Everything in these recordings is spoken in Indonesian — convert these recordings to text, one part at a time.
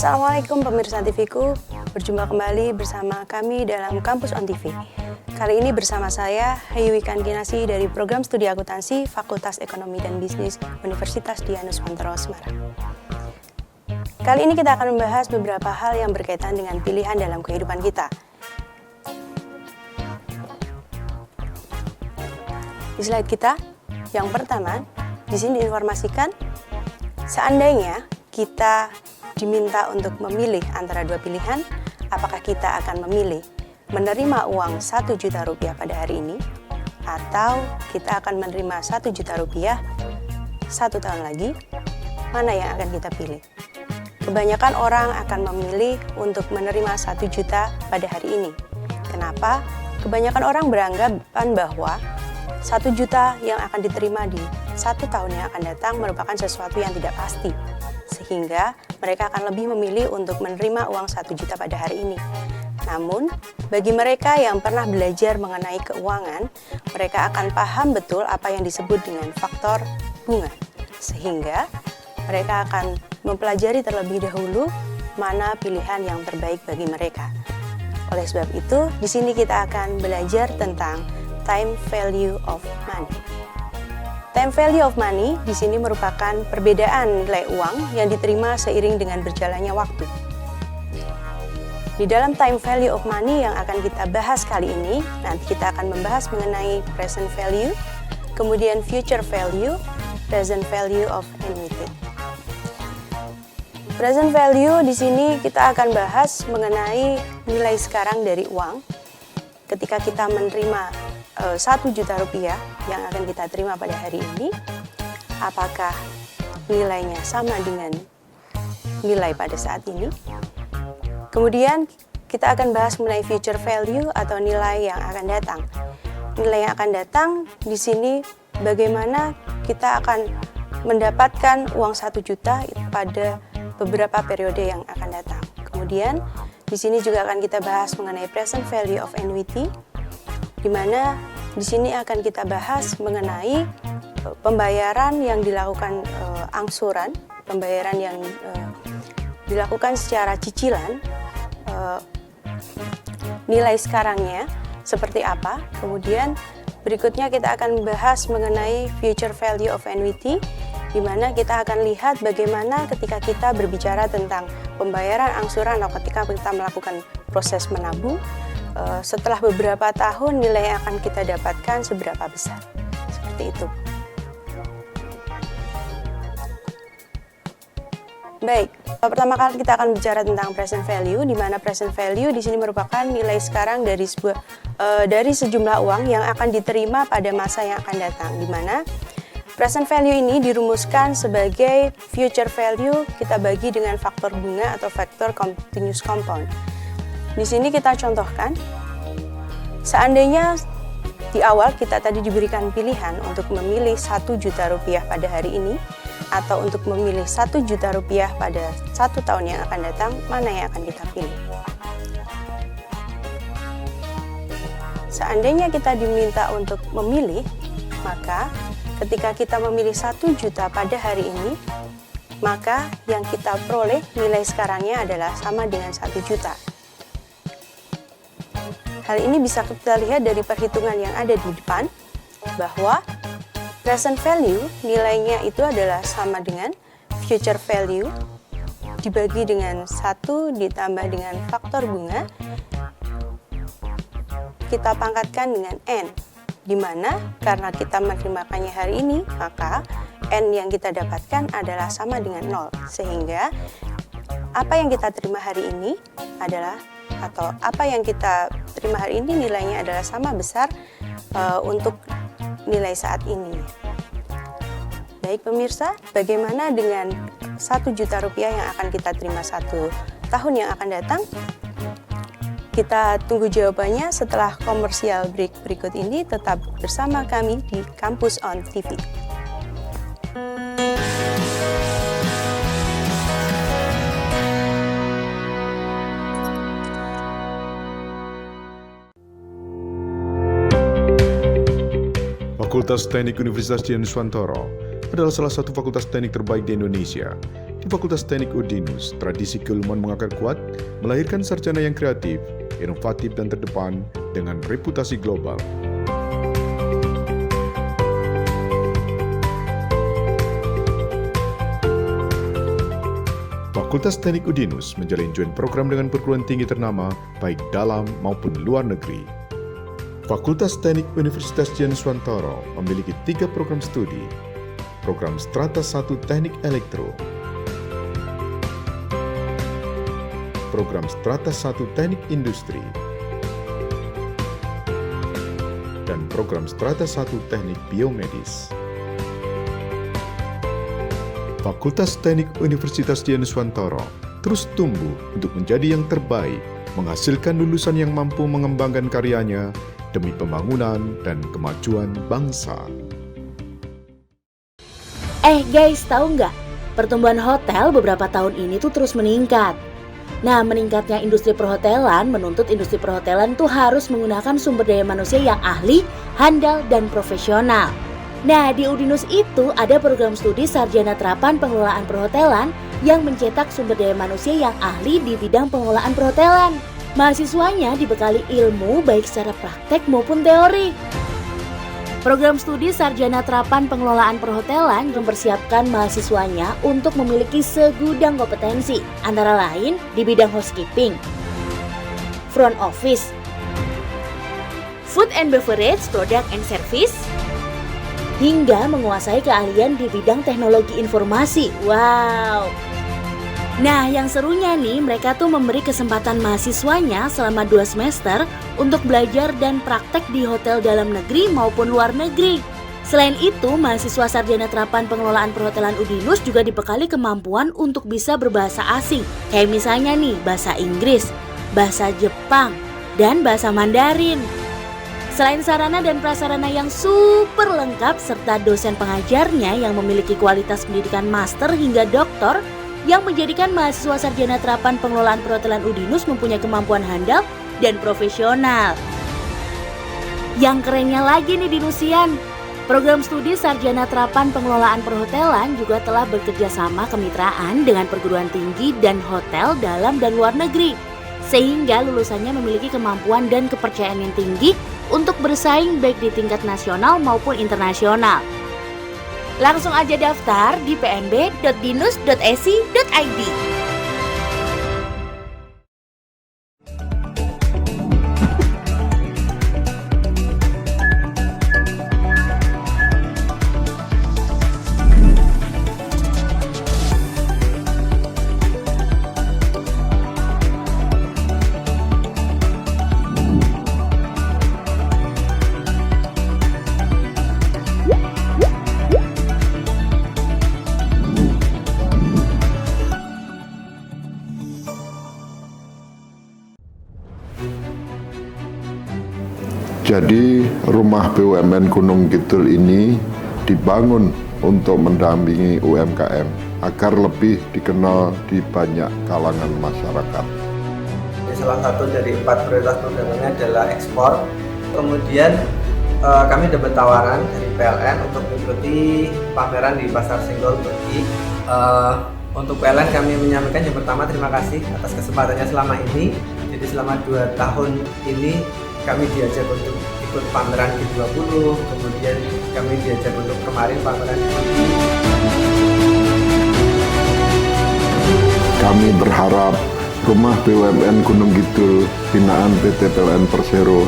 Assalamualaikum pemirsa TV-ku, berjumpa kembali bersama kami dalam Kampus on TV. Kali ini bersama saya, Hayuwikan Kinasi dari Program Studi Akuntansi Fakultas Ekonomi dan Bisnis Universitas Dianus Mantoro, Semarang. Kali ini kita akan membahas beberapa hal yang berkaitan dengan pilihan dalam kehidupan kita. Di slide kita, yang pertama, di sini diinformasikan, seandainya kita diminta untuk memilih antara dua pilihan, apakah kita akan memilih menerima uang 1 juta rupiah pada hari ini, atau kita akan menerima 1 juta rupiah 1 tahun lagi, mana yang akan kita pilih? Kebanyakan orang akan memilih untuk menerima 1 juta pada hari ini. Kenapa? Kebanyakan orang beranggapan bahwa 1 juta yang akan diterima di 1 tahun yang akan datang merupakan sesuatu yang tidak pasti, sehingga mereka akan lebih memilih untuk menerima uang 1 juta pada hari ini. Namun, bagi mereka yang pernah belajar mengenai keuangan, mereka akan paham betul apa yang disebut dengan faktor bunga, sehingga mereka akan mempelajari terlebih dahulu mana pilihan yang terbaik bagi mereka. Oleh sebab itu, di sini kita akan belajar tentang time value of money. Time value of money di sini merupakan perbedaan nilai uang yang diterima seiring dengan berjalannya waktu. Di dalam time value of money yang akan kita bahas kali ini, nanti kita akan membahas mengenai present value, kemudian future value, present value of annuity. Present value di sini kita akan bahas mengenai nilai sekarang dari uang. Ketika kita menerima 1 juta rupiah yang akan kita terima pada hari ini, apakah nilainya sama dengan nilai pada saat ini? Kemudian kita akan bahas mengenai future value atau nilai yang akan datang. Nilai yang akan datang di sini bagaimana kita akan mendapatkan uang 1 juta pada beberapa periode yang akan datang. Kemudian di sini juga akan kita bahas mengenai present value of annuity, di mana di sini akan kita bahas mengenai pembayaran yang dilakukan angsuran, pembayaran yang dilakukan secara cicilan, nilai sekarangnya seperti apa. Kemudian berikutnya kita akan bahas mengenai future value of annuity, di mana kita akan lihat bagaimana ketika kita berbicara tentang pembayaran angsuran atau ketika kita melakukan proses menabung, setelah beberapa tahun nilai yang akan kita dapatkan seberapa besar. Seperti itu. Baik, pertama kali kita akan bicara tentang present value, di mana present value di sini merupakan nilai sekarang dari sejumlah uang yang akan diterima pada masa yang akan datang, di mana present value ini dirumuskan sebagai future value kita bagi dengan faktor bunga atau faktor continuous compound. Di sini kita contohkan, seandainya di awal kita tadi diberikan pilihan untuk memilih 1 juta rupiah pada hari ini, atau untuk memilih 1 juta rupiah pada 1 tahun yang akan datang, mana yang akan kita pilih? Seandainya kita diminta untuk memilih, maka ketika kita memilih 1 juta pada hari ini, maka yang kita peroleh nilai sekarangnya adalah sama dengan 1 juta. Hal ini bisa kita lihat dari perhitungan yang ada di depan, bahwa present value nilainya itu adalah sama dengan future value dibagi dengan 1 ditambah dengan faktor bunga, kita pangkatkan dengan N, di mana karena kita menerimakannya hari ini, maka N yang kita dapatkan adalah sama dengan 0, sehingga apa yang kita terima hari ini adalah, atau apa yang kita terima hari ini nilainya adalah sama besar untuk nilai saat ini. Baik pemirsa, bagaimana dengan 1 juta rupiah yang akan kita terima 1 tahun yang akan datang? Kita tunggu jawabannya setelah komersial break berikut ini. Tetap bersama kami di Kampus on TV. Fakultas Teknik Universitas Dianus Mantoro adalah salah satu fakultas teknik terbaik di Indonesia. Di Fakultas Teknik Udinus, tradisi keilmuan mengakar kuat, melahirkan sarjana yang kreatif, inovatif dan terdepan dengan reputasi global. Fakultas Teknik Udinus menjalin joint program dengan perguruan tinggi ternama baik dalam maupun luar negeri. Fakultas Teknik Universitas Dian Nuswantara memiliki 3 program studi. Program Strata 1 Teknik Elektro, Program Strata 1 Teknik Industri, dan Program Strata 1 Teknik Biomedis. Fakultas Teknik Universitas Dian Nuswantara terus tumbuh untuk menjadi yang terbaik, menghasilkan lulusan yang mampu mengembangkan karyanya demi pembangunan dan kemajuan bangsa. Guys, tahu nggak? Pertumbuhan hotel beberapa tahun ini tuh terus meningkat. Nah, meningkatnya industri perhotelan menuntut industri perhotelan tuh harus menggunakan sumber daya manusia yang ahli, handal, dan profesional. Nah, di Udinus itu ada program studi Sarjana Terapan Pengelolaan Perhotelan yang mencetak sumber daya manusia yang ahli di bidang pengelolaan perhotelan. Mahasiswanya dibekali ilmu baik secara praktek maupun teori. Program studi Sarjana Terapan Pengelolaan Perhotelan mempersiapkan mahasiswanya untuk memiliki segudang kompetensi, antara lain di bidang housekeeping, front office, food and beverage, product and service, hingga menguasai keahlian di bidang teknologi informasi. Wow! Nah, yang serunya nih, mereka tuh memberi kesempatan mahasiswanya selama 2 semester untuk belajar dan praktek di hotel dalam negeri maupun luar negeri. Selain itu, mahasiswa Sarjana Terapan Pengelolaan Perhotelan Udinus juga dibekali kemampuan untuk bisa berbahasa asing. Kayak misalnya nih, bahasa Inggris, bahasa Jepang, dan bahasa Mandarin. Selain sarana dan prasarana yang super lengkap serta dosen pengajarnya yang memiliki kualitas pendidikan master hingga doktor, yang menjadikan mahasiswa Sarjana Terapan Pengelolaan Perhotelan Udinus mempunyai kemampuan handal dan profesional. Yang kerennya lagi nih Dinusian, program studi Sarjana Terapan Pengelolaan Perhotelan juga telah bekerja sama kemitraan dengan perguruan tinggi dan hotel dalam dan luar negeri, sehingga lulusannya memiliki kemampuan dan kepercayaan yang tinggi untuk bersaing baik di tingkat nasional maupun internasional. Langsung aja daftar di pnb.dinus.esi.id. Jadi rumah BUMN Gunung Kidul ini dibangun untuk mendampingi UMKM agar lebih dikenal di banyak kalangan masyarakat. Salah satu dari 4 prioritas programnya adalah ekspor. Kemudian kami dapat tawaran dari PLN untuk mengikuti pameran di Pasar Senggol Turki. Untuk PLN kami menyampaikan yang pertama terima kasih atas kesempatannya selama ini. Jadi selama 2 tahun ini kami diajak untuk ikut pameran G20, kemudian kami diajak untuk kemarin pameran di Turki. Kami berharap rumah BUMN Gunung Kidul binaan PT PLN Persero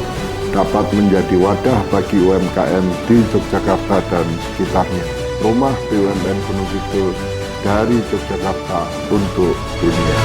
dapat menjadi wadah bagi UMKM di Yogyakarta dan sekitarnya. Rumah BUMN Gunung Kidul dari Yogyakarta untuk dunia.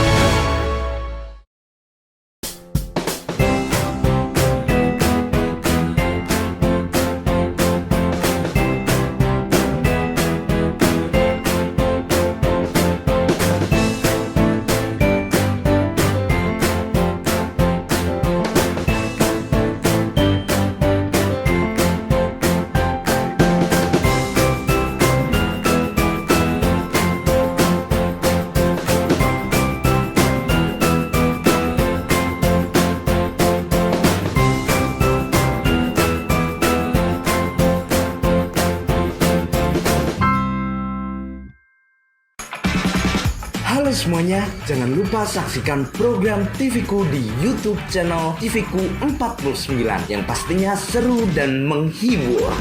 semuanya, jangan lupa saksikan program TVku di YouTube channel TVku 49 yang pastinya seru dan menghibur.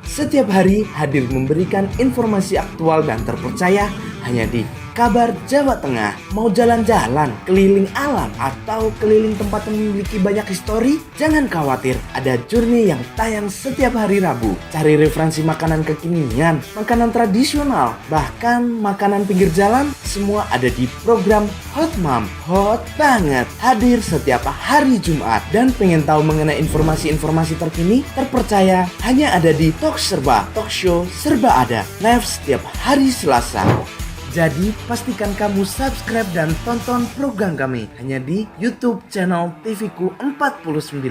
Setiap hari hadir memberikan informasi aktual dan terpercaya hanya di Kabar Jawa Tengah. Mau jalan-jalan, keliling alam, atau keliling tempat yang memiliki banyak histori? Jangan khawatir, ada Journey yang tayang setiap hari Rabu. Cari referensi makanan kekinian, makanan tradisional, bahkan makanan pinggir jalan, semua ada di program Hot Mom. Hot banget, hadir setiap hari Jumat. Dan pengen tahu mengenai informasi-informasi terkini, terpercaya, hanya ada di Talk Serba, Talk Show Serba Ada, live setiap hari Selasa. Jadi pastikan kamu subscribe dan tonton program kami hanya di YouTube channel TVku 49.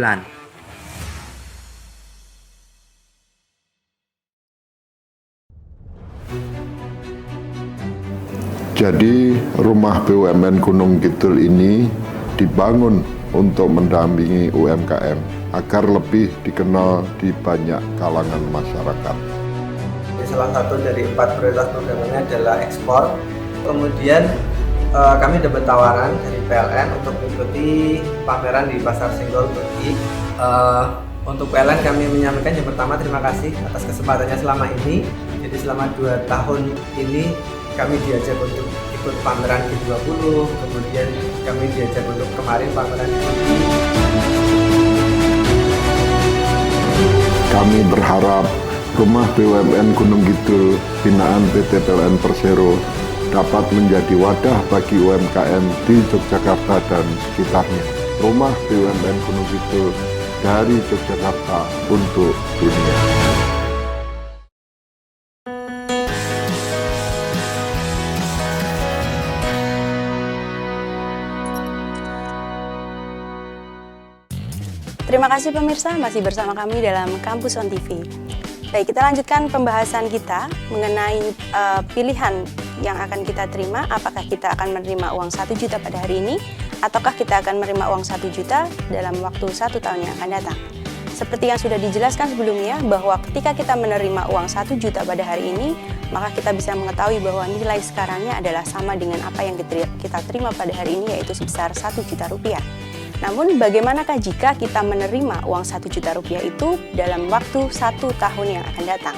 Jadi rumah BUMN Gunung Kidul ini dibangun untuk mendampingi UMKM agar lebih dikenal di banyak kalangan masyarakat. Salah satu dari 4 prioritas programnya adalah ekspor. Kemudian kami dapat tawaran dari PLN untuk mengikuti pameran di Pasar Senggol Turki. Untuk PLN kami menyampaikan yang pertama terima kasih atas kesempatannya selama ini. Jadi selama 2 tahun ini kami diajak untuk ikut pameran G20, kemudian kami diajak untuk kemarin pameran di Turki. Kami berharap rumah BUMN Gunung Kidul binaan PT PLN Persero dapat menjadi wadah bagi UMKM di Yogyakarta dan sekitarnya. Rumah BUMN Gunung Kidul dari Yogyakarta untuk dunia. Terima kasih pemirsa, masih bersama kami dalam Kampus On TV. Baik, kita lanjutkan pembahasan kita mengenai pilihan yang akan kita terima. Apakah kita akan menerima uang 1 juta pada hari ini, ataukah kita akan menerima uang 1 juta dalam waktu 1 tahun yang akan datang. Seperti yang sudah dijelaskan sebelumnya, bahwa ketika kita menerima uang 1 juta pada hari ini, maka kita bisa mengetahui bahwa nilai sekarangnya adalah sama dengan apa yang kita terima pada hari ini, yaitu sebesar 1 juta rupiah. Namun bagaimanakah jika kita menerima uang 1 juta rupiah itu dalam waktu 1 tahun yang akan datang?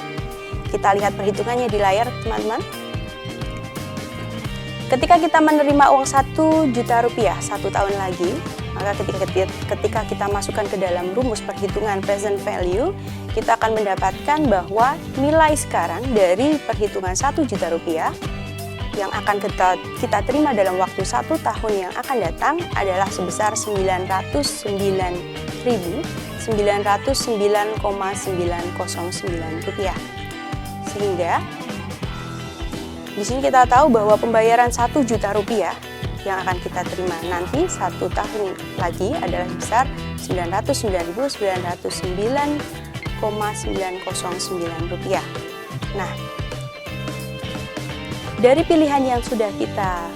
Kita lihat perhitungannya di layar teman-teman. Ketika kita menerima uang 1 juta rupiah 1 tahun lagi, maka ketika kita masukkan ke dalam rumus perhitungan present value, kita akan mendapatkan bahwa nilai sekarang dari perhitungan 1 juta rupiah yang akan kita terima dalam waktu 1 tahun yang akan datang adalah sebesar 909.909,909 rupiah. Sehingga di sini kita tahu bahwa pembayaran 1 juta rupiah yang akan kita terima nanti 1 tahun lagi adalah sebesar 909.909,909 rupiah. Nah, dari pilihan yang sudah kita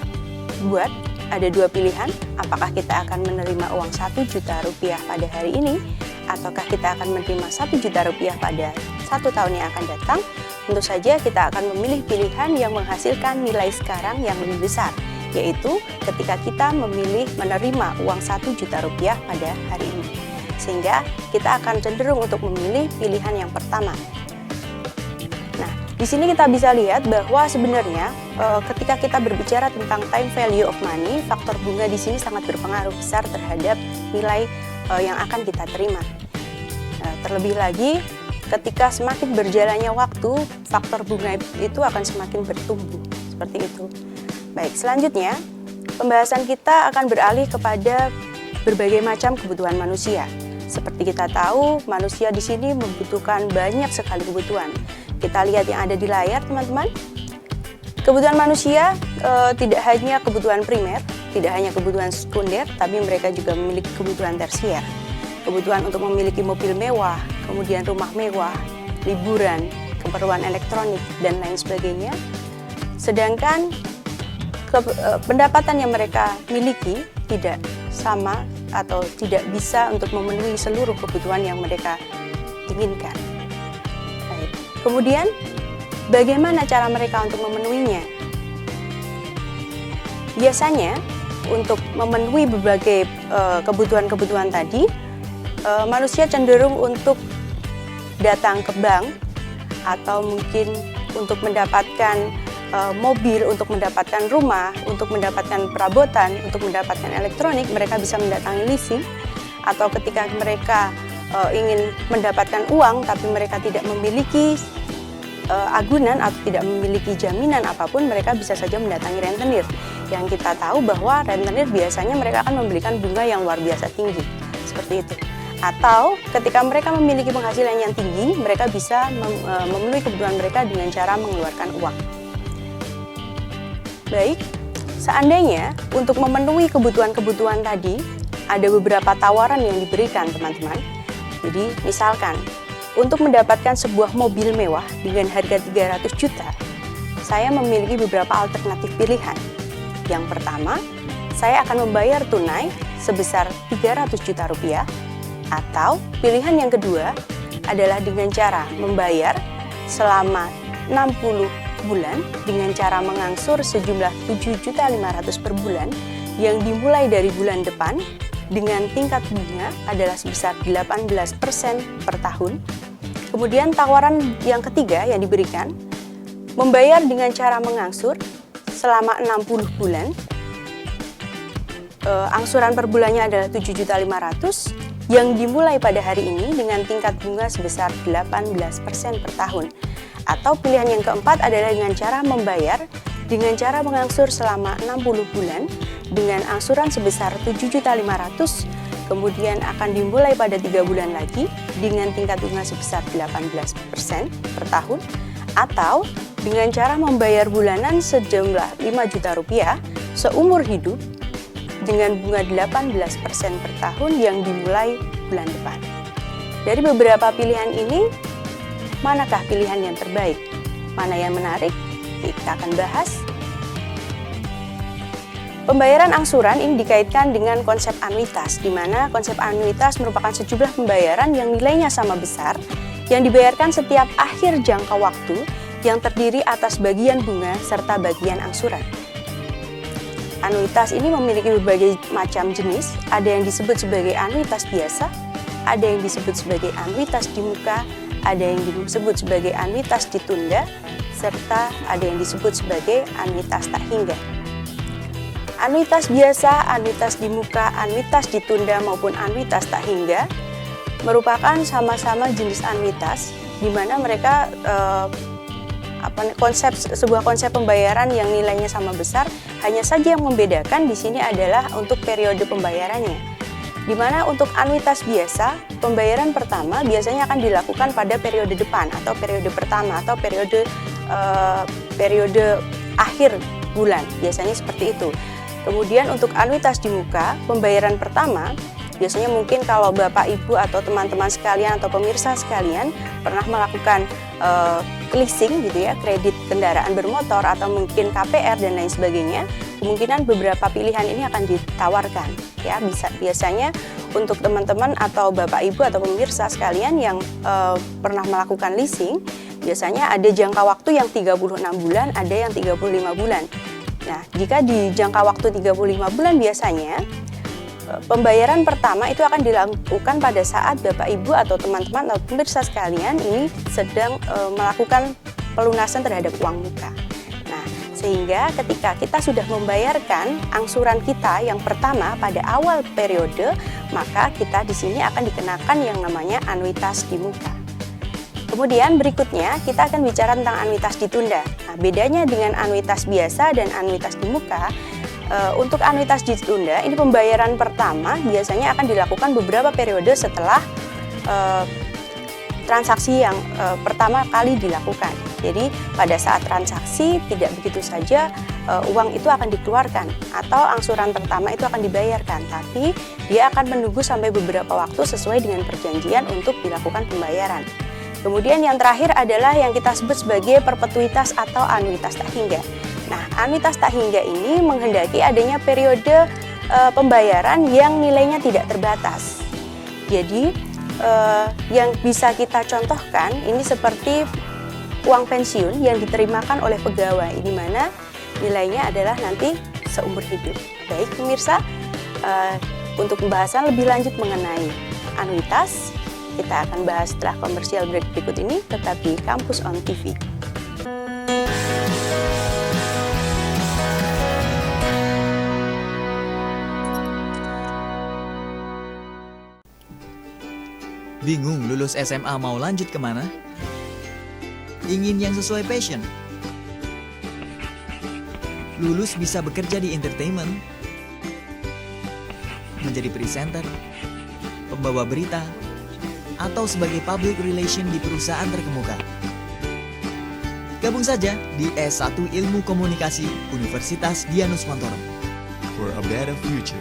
buat, ada 2 pilihan. Apakah kita akan menerima uang 1 juta rupiah pada hari ini, ataukah kita akan menerima 1 juta rupiah pada 1 tahun yang akan datang. Tentu saja kita akan memilih pilihan yang menghasilkan nilai sekarang yang lebih besar, yaitu ketika kita memilih menerima uang 1 juta rupiah pada hari ini. Sehingga kita akan cenderung untuk memilih pilihan yang pertama. Di sini kita bisa lihat bahwa sebenarnya ketika kita berbicara tentang time value of money, faktor bunga di sini sangat berpengaruh besar terhadap nilai yang akan kita terima. Terlebih lagi, ketika semakin berjalannya waktu, faktor bunga itu akan semakin bertumbuh, seperti itu. Baik, selanjutnya pembahasan kita akan beralih kepada berbagai macam kebutuhan manusia. Seperti kita tahu, manusia di sini membutuhkan banyak sekali kebutuhan. Kita lihat yang ada di layar, teman-teman. Kebutuhan manusia tidak hanya kebutuhan primer, tidak hanya kebutuhan sekunder, tapi mereka juga memiliki kebutuhan tersier. Kebutuhan untuk memiliki mobil mewah, kemudian rumah mewah, liburan, keperluan elektronik, dan lain sebagainya. Sedangkan pendapatan yang mereka miliki tidak sama atau tidak bisa untuk memenuhi seluruh kebutuhan yang mereka inginkan. Baik. Kemudian bagaimana cara mereka untuk memenuhinya? Biasanya untuk memenuhi berbagai kebutuhan-kebutuhan tadi, manusia cenderung untuk datang ke bank atau mungkin untuk mendapatkan mobil, untuk mendapatkan rumah, untuk mendapatkan perabotan, untuk mendapatkan elektronik, mereka bisa mendatangi leasing. Atau ketika mereka ingin mendapatkan uang tapi mereka tidak memiliki agunan atau tidak memiliki jaminan apapun, mereka bisa saja mendatangi rentenir. Yang kita tahu bahwa rentenir biasanya mereka akan memberikan bunga yang luar biasa tinggi, seperti itu. Atau ketika mereka memiliki penghasilan yang tinggi, mereka bisa memenuhi kebutuhan mereka dengan cara mengeluarkan uang. Baik, seandainya untuk memenuhi kebutuhan-kebutuhan tadi, ada beberapa tawaran yang diberikan teman-teman. Jadi misalkan, untuk mendapatkan sebuah mobil mewah dengan harga 300 juta, saya memiliki beberapa alternatif pilihan. Yang pertama, saya akan membayar tunai sebesar 300 juta rupiah, atau pilihan yang kedua adalah dengan cara membayar selama 60 bulan dengan cara mengangsur sejumlah 7.500.000 per bulan yang dimulai dari bulan depan dengan tingkat bunga adalah sebesar 18% per tahun. Kemudian tawaran yang ketiga yang diberikan, membayar dengan cara mengangsur selama 60 bulan. Angsuran per bulannya adalah 7.500.000 yang dimulai pada hari ini dengan tingkat bunga sebesar 18% per tahun. Atau pilihan yang keempat adalah dengan cara membayar dengan cara mengangsur selama 60 bulan dengan angsuran sebesar 7.500.000, kemudian akan dimulai pada 3 bulan lagi dengan tingkat bunga sebesar 18% per tahun, atau dengan cara membayar bulanan sejumlah 5 juta rupiah seumur hidup dengan bunga 18% per tahun yang dimulai bulan depan. Dari beberapa pilihan ini, manakah pilihan yang terbaik? Mana yang menarik? Kita akan bahas. Pembayaran angsuran ini dikaitkan dengan konsep anuitas, di mana konsep anuitas merupakan sejumlah pembayaran yang nilainya sama besar, yang dibayarkan setiap akhir jangka waktu yang terdiri atas bagian bunga serta bagian angsuran. Anuitas ini memiliki berbagai macam jenis, ada yang disebut sebagai anuitas biasa, ada yang disebut sebagai anuitas di muka, ada yang disebut sebagai anuitas ditunda, serta ada yang disebut sebagai anuitas tak hingga. Anuitas biasa, anuitas di muka, anuitas ditunda maupun anuitas tak hingga merupakan sama-sama jenis anuitas di mana mereka sebuah konsep pembayaran yang nilainya sama besar, hanya saja yang membedakan di sini adalah untuk periode pembayarannya. Di mana untuk anuitas biasa, pembayaran pertama biasanya akan dilakukan pada periode depan atau periode pertama atau periode akhir bulan, biasanya seperti itu. Kemudian untuk anuitas di muka, pembayaran pertama biasanya mungkin kalau Bapak, Ibu, atau teman-teman sekalian atau pemirsa sekalian pernah melakukan leasing gitu ya, kredit kendaraan bermotor atau mungkin KPR dan lain sebagainya, kemungkinan beberapa pilihan ini akan ditawarkan ya. Biasanya untuk teman-teman atau Bapak, Ibu, atau pemirsa sekalian yang pernah melakukan leasing, biasanya ada jangka waktu yang 36 bulan, ada yang 35 bulan. Nah, jika di jangka waktu 35 bulan biasanya pembayaran pertama itu akan dilakukan pada saat Bapak, Ibu, atau teman-teman atau pemirsa sekalian ini sedang melakukan pelunasan terhadap uang muka. Nah, sehingga ketika kita sudah membayarkan angsuran kita yang pertama pada awal periode, maka kita di sini akan dikenakan yang namanya anuitas di muka. Kemudian berikutnya kita akan bicara tentang anuitas ditunda. Nah, bedanya dengan anuitas biasa dan anuitas di muka, untuk anuitas ditunda ini pembayaran pertama biasanya akan dilakukan beberapa periode setelah transaksi yang pertama kali dilakukan. Jadi pada saat transaksi tidak begitu saja uang itu akan dikeluarkan atau angsuran pertama itu akan dibayarkan, tapi dia akan menunggu sampai beberapa waktu sesuai dengan perjanjian untuk dilakukan pembayaran. Kemudian yang terakhir adalah yang kita sebut sebagai perpetuitas atau anuitas tak hingga. Nah, anuitas tak hingga ini menghendaki adanya periode pembayaran yang nilainya tidak terbatas. Jadi, yang bisa kita contohkan ini seperti uang pensiun yang diterimakan oleh pegawai, di mana nilainya adalah nanti seumur hidup. Baik pemirsa, untuk pembahasan lebih lanjut mengenai anuitas, kita akan bahas setelah komersial break berikut ini, tetap di Kampus On TV. Bingung lulus SMA mau lanjut kemana? Ingin yang sesuai passion? Lulus bisa bekerja di entertainment, menjadi presenter, pembawa berita, atau sebagai public relation di perusahaan terkemuka. Gabung saja di S1 Ilmu Komunikasi Universitas Dianuswantoro for a better future.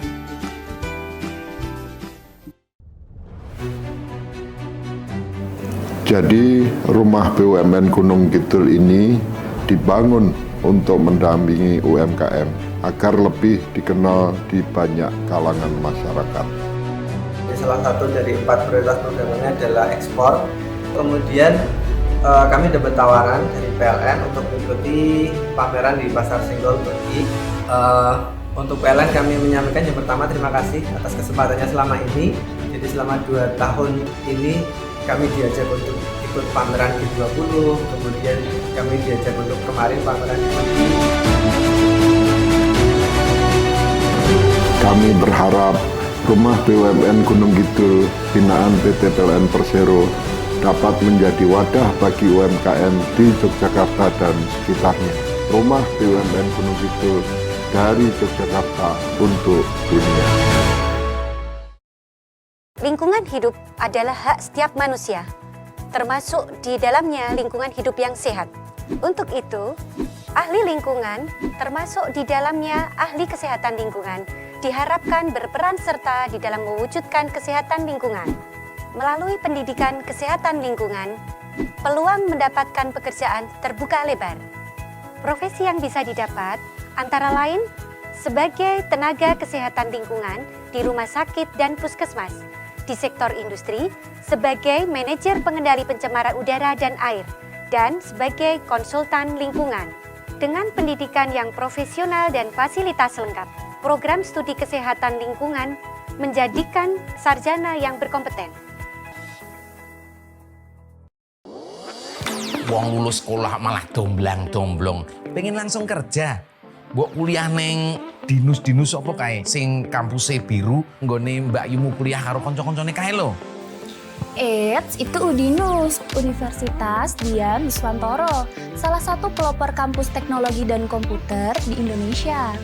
Jadi rumah BUMN Gunung Kidul ini dibangun untuk mendampingi UMKM agar lebih dikenal di banyak kalangan masyarakat. Salah satu dari 4 prioritas programnya adalah ekspor. Kemudian kami dapat tawaran dari PLN untuk mengikuti pameran di Pasar Senggol Turki. Untuk PLN kami menyampaikan yang pertama terima kasih atas kesempatannya selama ini. Jadi selama 2 tahun ini kami diajak untuk ikut pameran G20, kemudian kami diajak untuk kemarin pameran di Turki. Kami berharap rumah BUMN Gunung Kidul binaan PT PLN Persero dapat menjadi wadah bagi UMKM di Yogyakarta dan sekitarnya. Rumah BUMN Gunung Kidul dari Yogyakarta untuk dunia. Lingkungan hidup adalah hak setiap manusia, termasuk di dalamnya lingkungan hidup yang sehat. Untuk itu, ahli lingkungan, termasuk di dalamnya ahli kesehatan lingkungan, diharapkan berperan serta di dalam mewujudkan kesehatan lingkungan. Melalui pendidikan kesehatan lingkungan, peluang mendapatkan pekerjaan terbuka lebar. Profesi yang bisa didapat antara lain sebagai tenaga kesehatan lingkungan di rumah sakit dan puskesmas, di sektor industri sebagai manajer pengendali pencemaran udara dan air, dan sebagai konsultan lingkungan. Dengan pendidikan yang profesional dan fasilitas lengkap, program studi kesehatan lingkungan menjadikan sarjana yang berkompeten. Wong lulus sekolah malah domblang-domblong, pengen langsung kerja. Mbok kuliah neng dinus-dinus apa kae sing kampusnya biru nggone Mbak Yumu kuliah karo kanca-kancane kae lho. Eits, itu UDINUS, Universitas Dianuswantoro, salah satu pelopor kampus teknologi dan komputer di Indonesia.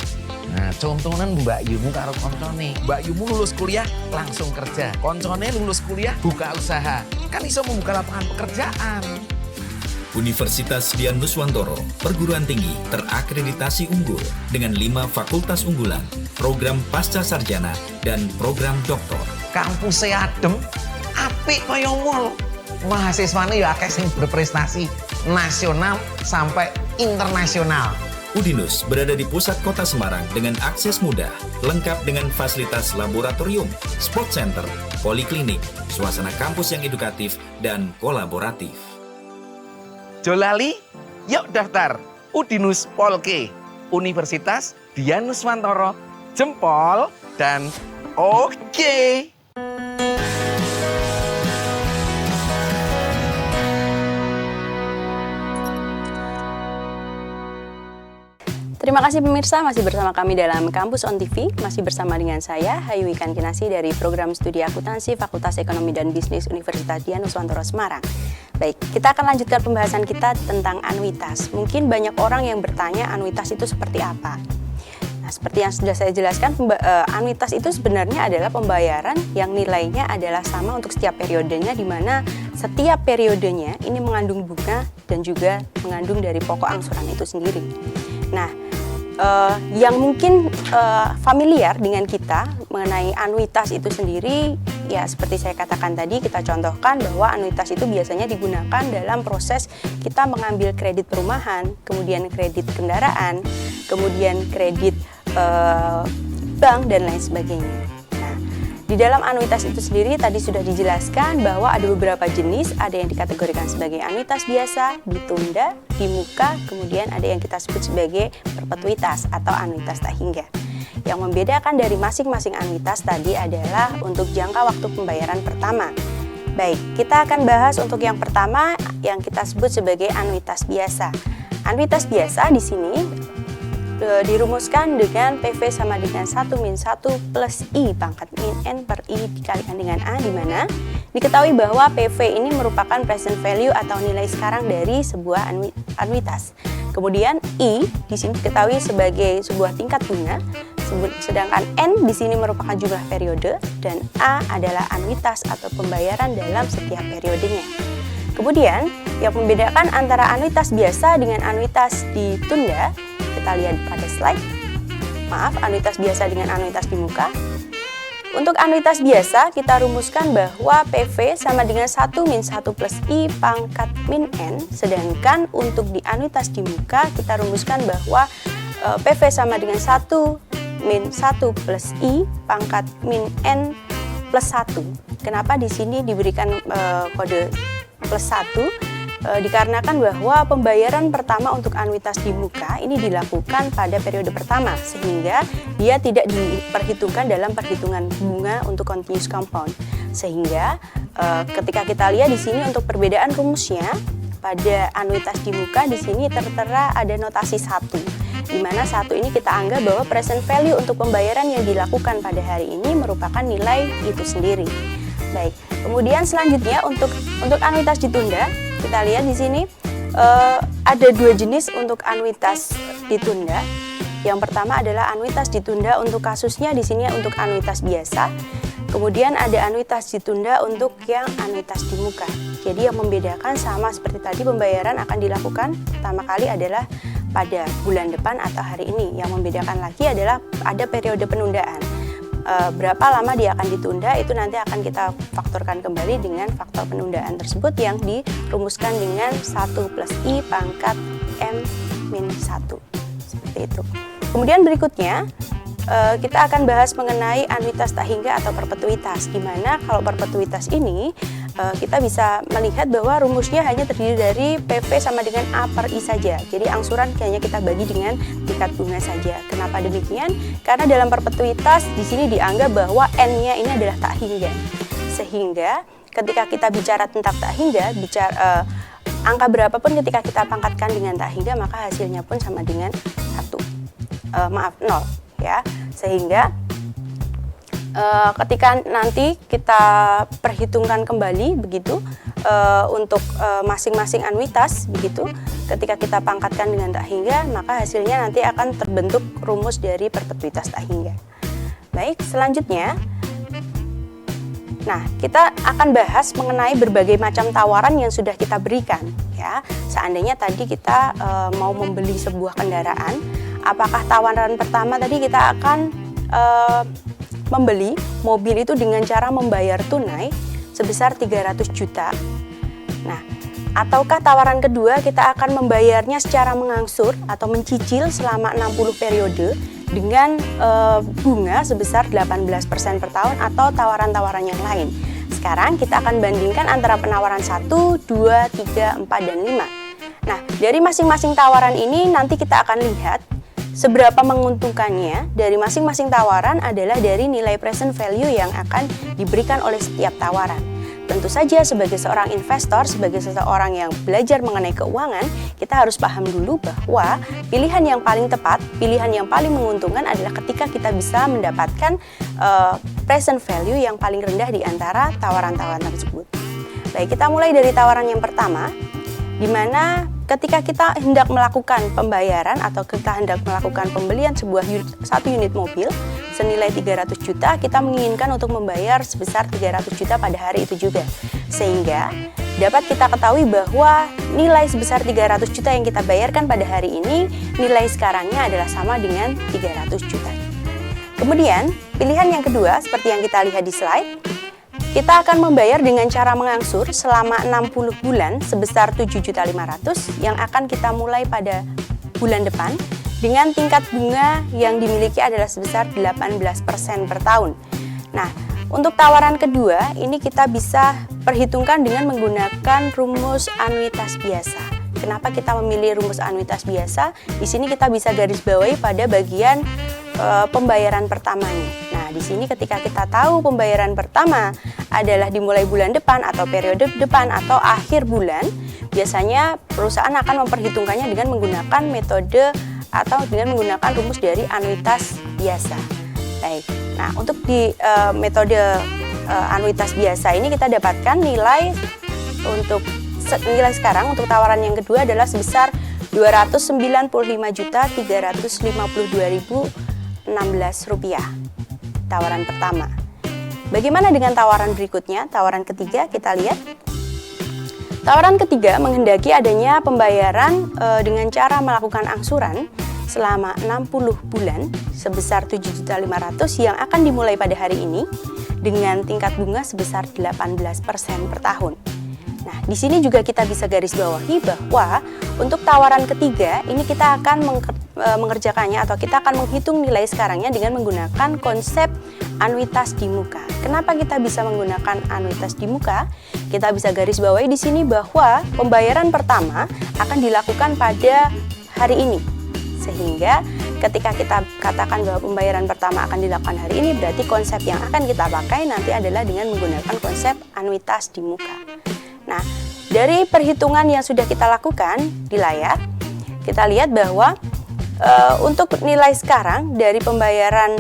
Nah, contohnya Mbak Yumu karo koncone. Mbak Yumu lulus kuliah langsung kerja. Koncone lulus kuliah buka usaha. Kan iso membuka lapangan pekerjaan. Universitas Dianuswantoro, perguruan tinggi terakreditasi unggul dengan 5 fakultas unggulan, program pasca sarjana, dan program doktor. Kampusnya adem, apik kaya mall. Mahasiswane ya akeh sing berprestasi nasional sampai internasional. UDINUS berada di pusat kota Semarang dengan akses mudah, lengkap dengan fasilitas laboratorium, sport center, poliklinik, suasana kampus yang edukatif dan kolaboratif. Jolali, yuk daftar UDINUS Polke, Universitas Dianuswantoro, jempol dan oke. Terima kasih pemirsa, masih bersama kami dalam Kampus On TV, masih bersama dengan saya, Hayu Ikan Kinasi dari Program Studi Akuntansi Fakultas Ekonomi dan Bisnis Universitas Dianuswantoro Semarang. Baik, kita akan lanjutkan pembahasan kita tentang anuitas. Mungkin banyak orang yang bertanya anuitas itu seperti apa. Nah, seperti yang sudah saya jelaskan, anuitas itu sebenarnya adalah pembayaran yang nilainya adalah sama untuk setiap periodenya, di mana setiap periodenya ini mengandung bunga dan juga mengandung dari pokok angsuran itu sendiri. Nah, yang mungkin familiar dengan kita mengenai anuitas itu sendiri, ya seperti saya katakan tadi, kita contohkan bahwa anuitas itu biasanya digunakan dalam proses kita mengambil kredit perumahan, kemudian kredit kendaraan, kemudian kredit bank dan lain sebagainya. Nah, Di dalam anuitas itu sendiri tadi sudah dijelaskan bahwa ada beberapa jenis, ada yang dikategorikan sebagai anuitas biasa, ditunda, dimuka, kemudian ada yang kita sebut sebagai perpetuitas atau anuitas tak hingga. Yang membedakan dari masing-masing anuitas tadi adalah untuk jangka waktu pembayaran pertama. Baik, kita akan bahas untuk yang pertama yang kita sebut sebagai anuitas biasa. Anuitas biasa di sini dirumuskan dengan PV sama dengan 1 min 1 plus I pangkat min N per I dikalikan dengan A, di mana diketahui bahwa PV ini merupakan present value atau nilai sekarang dari sebuah anuitas. Kemudian I di sini diketahui sebagai sebuah tingkat bunga, sedangkan N di sini merupakan jumlah periode dan A adalah anuitas atau pembayaran dalam setiap periodenya. Kemudian yang membedakan antara anuitas biasa dengan anuitas ditunda kita lihat pada slide. Anuitas biasa dengan anuitas di muka. Untuk anuitas biasa kita rumuskan bahwa PV sama dengan 1 min 1 plus I pangkat min N, sedangkan untuk di anuitas di muka kita rumuskan bahwa PV sama dengan 1 min 1 plus I pangkat min N plus 1. Kenapa di sini diberikan kode plus 1? Dikarenakan bahwa pembayaran pertama untuk anuitas di muka ini dilakukan pada periode pertama, sehingga dia tidak diperhitungkan dalam perhitungan bunga untuk continuous compound. Sehingga ketika kita lihat di sini untuk perbedaan rumusnya, pada anuitas di muka di sini tertera ada notasi 1, di mana 1 ini kita anggap bahwa present value untuk pembayaran yang dilakukan pada hari ini merupakan nilai itu sendiri. Baik, kemudian selanjutnya untuk anuitas ditunda, kita lihat di sini ada dua jenis untuk anuitas ditunda. Yang pertama adalah anuitas ditunda untuk kasusnya di sini untuk anuitas biasa. Kemudian ada anuitas ditunda untuk yang anuitas di muka. Jadi yang membedakan sama seperti tadi, pembayaran akan dilakukan pertama kali adalah pada bulan depan atau hari ini. Yang membedakan lagi adalah ada periode penundaan. Berapa lama dia akan ditunda itu nanti akan kita faktorkan kembali dengan faktor penundaan tersebut yang dirumuskan dengan 1 plus I pangkat M min 1 seperti itu. Kemudian berikutnya kita akan bahas mengenai anuitas tak hingga atau perpetuitas, di mana kalau perpetuitas ini kita bisa melihat bahwa rumusnya hanya terdiri dari PV sama dengan A per I saja. Jadi angsuran hanya kita bagi dengan tingkat bunga saja. Kenapa demikian? Karena dalam perpetuitas di sini dianggap bahwa N-nya ini adalah tak hingga. Sehingga ketika kita bicara tentang tak hingga, angka berapapun ketika kita pangkatkan dengan tak hingga, maka hasilnya pun sama dengan 0 ya. Sehingga ketika nanti kita perhitungkan kembali begitu untuk masing-masing anuitas begitu, ketika kita pangkatkan dengan tak hingga, maka hasilnya nanti akan terbentuk rumus dari perpetuitas tak hingga. Baik, selanjutnya nah, kita akan bahas mengenai berbagai macam tawaran yang sudah kita berikan ya. Seandainya tadi kita mau membeli sebuah kendaraan, apakah tawaran pertama tadi kita akan membeli mobil itu dengan cara membayar tunai sebesar 300 juta. Nah, ataukah tawaran kedua kita akan membayarnya secara mengangsur atau mencicil selama 60 periode dengan bunga sebesar 18% per tahun atau tawaran-tawaran yang lain. Sekarang kita akan bandingkan antara penawaran 1, 2, 3, 4, dan 5. Nah, dari masing-masing tawaran ini nanti kita akan lihat seberapa menguntungkannya dari masing-masing tawaran adalah dari nilai present value yang akan diberikan oleh setiap tawaran. Tentu saja sebagai seorang investor, sebagai seseorang yang belajar mengenai keuangan, kita harus paham dulu bahwa pilihan yang paling tepat, pilihan yang paling menguntungkan adalah ketika kita bisa mendapatkan present value yang paling rendah di antara tawaran-tawaran tersebut. Baik, kita mulai dari tawaran yang pertama, di mana ketika kita hendak melakukan pembayaran atau kita hendak melakukan pembelian satu unit mobil senilai 300 juta, kita menginginkan untuk membayar sebesar 300 juta pada hari itu juga. Sehingga dapat kita ketahui bahwa nilai sebesar 300 juta yang kita bayarkan pada hari ini, nilai sekarangnya adalah sama dengan 300 juta. Kemudian, pilihan yang kedua seperti yang kita lihat di slide, kita akan membayar dengan cara mengangsur selama 60 bulan sebesar 7.500.000 yang akan kita mulai pada bulan depan dengan tingkat bunga yang dimiliki adalah sebesar 18% per tahun. Nah, Untuk tawaran kedua, ini kita bisa perhitungkan dengan menggunakan rumus anuitas biasa. Kenapa kita memilih rumus anuitas biasa? Di sini kita bisa garis bawahi pada bagian pembayaran pertamanya. Nah, di sini ketika kita tahu pembayaran pertama adalah dimulai bulan depan atau periode depan atau akhir bulan, biasanya perusahaan akan memperhitungkannya dengan menggunakan metode atau dengan menggunakan rumus dari anuitas biasa. Baik. Nah, untuk di metode anuitas biasa ini kita dapatkan nilai sekarang untuk tawaran yang kedua adalah sebesar Rp295.352.016. Tawaran pertama. Bagaimana dengan tawaran berikutnya? Tawaran ketiga kita lihat. Tawaran ketiga menghendaki adanya pembayaran dengan cara melakukan angsuran selama 60 bulan sebesar 7.500.000 yang akan dimulai pada hari ini dengan tingkat bunga sebesar 18% per tahun. Nah, di sini juga kita bisa garis bawahi bahwa untuk tawaran ketiga ini kita akan mengerjakannya atau kita akan menghitung nilai sekarangnya dengan menggunakan konsep anuitas di muka. Kenapa kita bisa menggunakan anuitas di muka? Kita bisa garis bawahi di sini bahwa pembayaran pertama akan dilakukan pada hari ini. Sehingga ketika kita katakan bahwa pembayaran pertama akan dilakukan hari ini, berarti konsep yang akan kita pakai nanti adalah dengan menggunakan konsep anuitas di muka. Nah, dari perhitungan yang sudah kita lakukan di layar, kita lihat bahwa untuk nilai sekarang dari pembayaran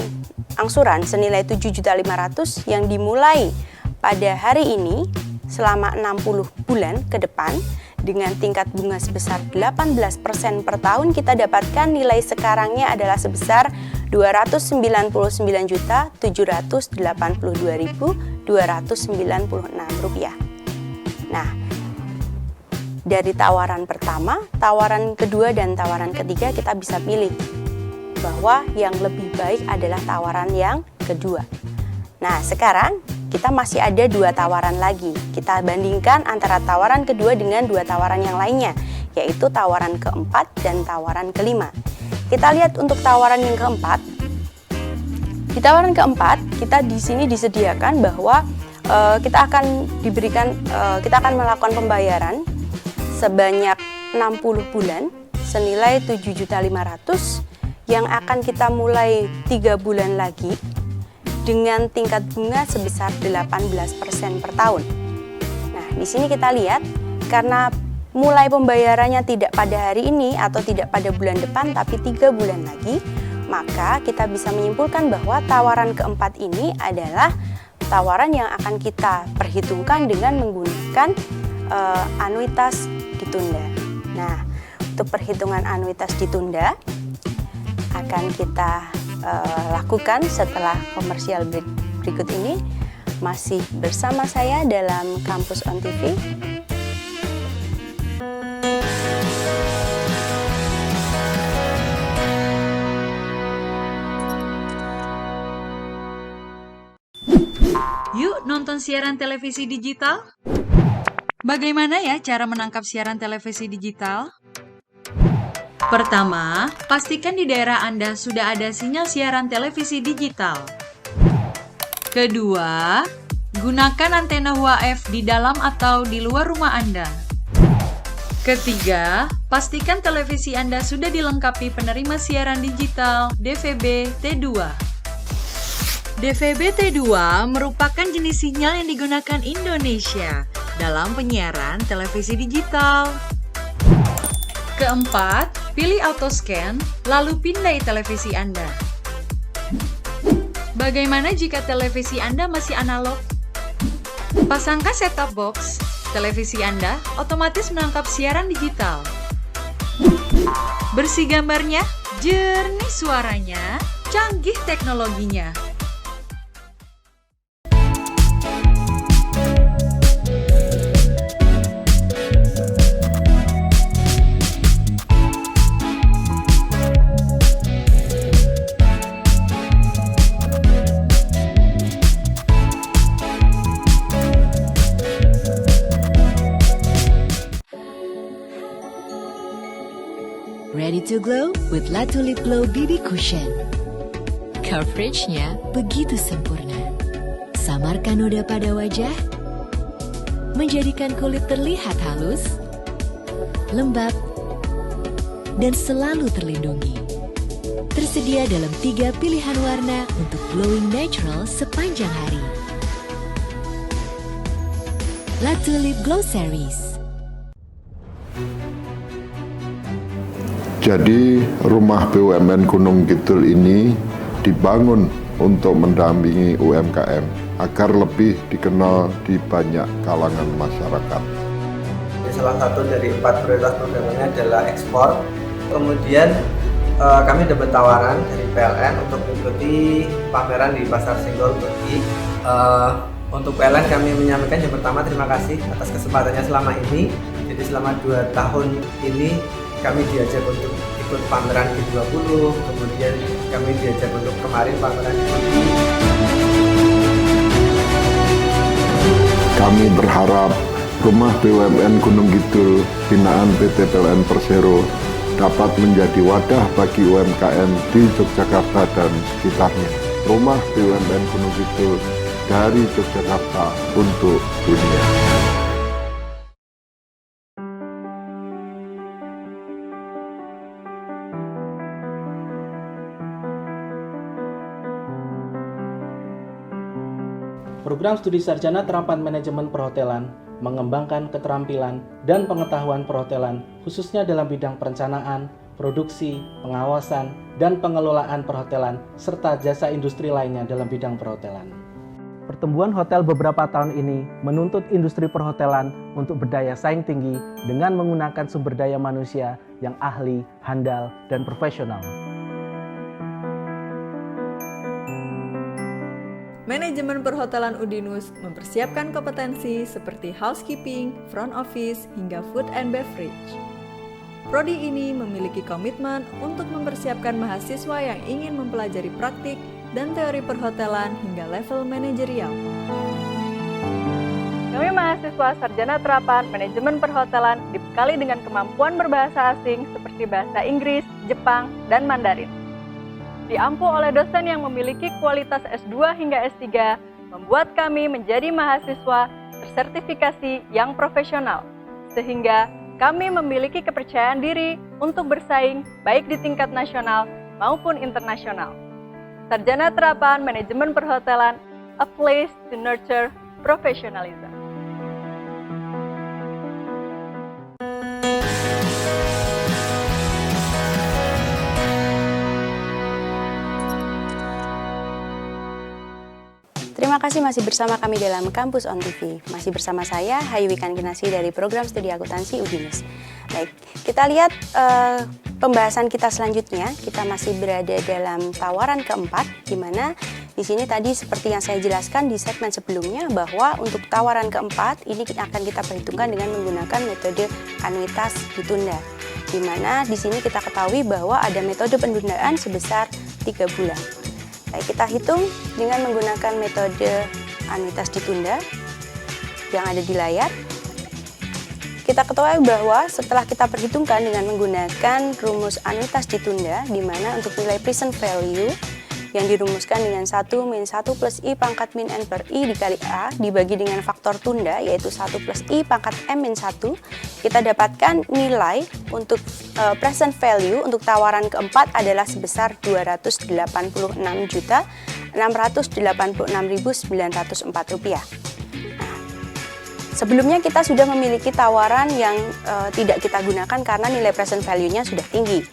angsuran senilai 7.500.000 yang dimulai pada hari ini selama 60 bulan ke depan dengan tingkat bunga sebesar 18% per tahun, kita dapatkan nilai sekarangnya adalah sebesar Rp299.782.296. Nah, dari tawaran pertama, tawaran kedua, dan tawaran ketiga kita bisa pilih bahwa yang lebih baik adalah tawaran yang kedua. Nah, sekarang kita masih ada 2 tawaran lagi. Kita bandingkan antara tawaran kedua dengan 2 tawaran yang lainnya, yaitu tawaran keempat dan tawaran kelima. Kita lihat untuk tawaran yang keempat. Di tawaran keempat, kita di sini disediakan bahwa kita akan melakukan pembayaran sebanyak 60 bulan senilai 7.500.000 yang akan kita mulai 3 bulan lagi dengan tingkat bunga sebesar 18% per tahun. Nah, di sini kita lihat karena mulai pembayarannya tidak pada hari ini atau tidak pada bulan depan tapi 3 bulan lagi, maka kita bisa menyimpulkan bahwa tawaran keempat ini adalah tawaran yang akan kita perhitungkan dengan menggunakan anuitas ditunda. Nah, untuk perhitungan anuitas ditunda akan kita lakukan setelah komersial berikut ini. Masih bersama saya dalam Kampus On TV. Yuk nonton siaran televisi digital. Bagaimana ya cara menangkap siaran televisi digital? Pertama, pastikan di daerah Anda sudah ada sinyal siaran televisi digital. Kedua, gunakan antena UHF di dalam atau di luar rumah Anda. Ketiga, pastikan televisi Anda sudah dilengkapi penerima siaran digital DVB T2. DVB T2 merupakan jenis sinyal yang digunakan Indonesia dalam penyiaran televisi digital. Keempat, pilih autoscan, lalu pindai televisi Anda. Bagaimana jika televisi Anda masih analog? Pasangkan set-top box, televisi Anda otomatis menangkap siaran digital. Bersih gambarnya, jernih suaranya, canggih teknologinya. Ready to glow with Latu Lip Glow BB Cushion. Coveragenya begitu sempurna. Mensamarkan noda pada wajah, menjadikan kulit terlihat halus, lembab, dan selalu terlindungi. Tersedia dalam 3 pilihan warna untuk glowing natural sepanjang hari. Latu Lip Glow Series. Jadi rumah BUMN Gunung Kidul ini dibangun untuk mendampingi UMKM agar lebih dikenal di banyak kalangan masyarakat. Salah satu dari 4 prioritas programnya adalah ekspor. Kemudian kami dapat tawaran dari PLN untuk mengikuti pameran di Pasar Senggol Turki. Untuk PLN kami menyampaikan yang pertama terima kasih atas kesempatannya selama ini. Jadi selama 2 tahun ini kami diajak untuk ikut pameran G20, kemudian kami diajak untuk kemarin pameran di Turki. Kami berharap rumah BUMN Gunung Kidul binaan PT PLN Persero dapat menjadi wadah bagi UMKM di Yogyakarta dan sekitarnya. Rumah BUMN Gunung Kidul dari Yogyakarta untuk dunia. Program Studi Sarjana Terapan Manajemen Perhotelan mengembangkan keterampilan dan pengetahuan perhotelan khususnya dalam bidang perencanaan, produksi, pengawasan, dan pengelolaan perhotelan serta jasa industri lainnya dalam bidang perhotelan. Pertumbuhan hotel beberapa tahun ini menuntut industri perhotelan untuk berdaya saing tinggi dengan menggunakan sumber daya manusia yang ahli, handal, dan profesional. Manajemen Perhotelan Udinus mempersiapkan kompetensi seperti housekeeping, front office, hingga food and beverage. Prodi ini memiliki komitmen untuk mempersiapkan mahasiswa yang ingin mempelajari praktik dan teori perhotelan hingga level manajerial. Kami mahasiswa Sarjana Terapan Manajemen Perhotelan dibekali dengan kemampuan berbahasa asing seperti bahasa Inggris, Jepang, dan Mandarin. Diampu oleh dosen yang memiliki kualitas S2 hingga S3, membuat kami menjadi mahasiswa bersertifikasi yang profesional, sehingga kami memiliki kepercayaan diri untuk bersaing baik di tingkat nasional maupun internasional. Sarjana Terapan Manajemen Perhotelan, a place to nurture professionalism. Terima kasih masih bersama kami dalam Kampus On TV. Masih bersama saya, Hayu Wikan Kinasi dari Program Studi Akuntansi Udinus. Baik, kita lihat pembahasan kita selanjutnya. Kita masih berada dalam tawaran keempat, di mana di sini tadi seperti yang saya jelaskan di segmen sebelumnya bahwa untuk tawaran keempat ini akan kita perhitungkan dengan menggunakan metode anuitas ditunda. Di mana di sini kita ketahui bahwa ada metode penundaan sebesar 3 bulan. Baik, kita hitung dengan menggunakan metode anuitas ditunda yang ada di layar. Kita ketahui bahwa setelah kita perhitungkan dengan menggunakan rumus anuitas ditunda, di mana untuk nilai present value yang dirumuskan dengan 1 min 1 plus I pangkat min N per I dikali A dibagi dengan faktor tunda yaitu 1 plus I pangkat M min 1, kita dapatkan nilai untuk present value untuk tawaran keempat adalah sebesar Rp286.686.904. Sebelumnya kita sudah memiliki tawaran yang tidak kita gunakan karena nilai present value-nya sudah tinggi,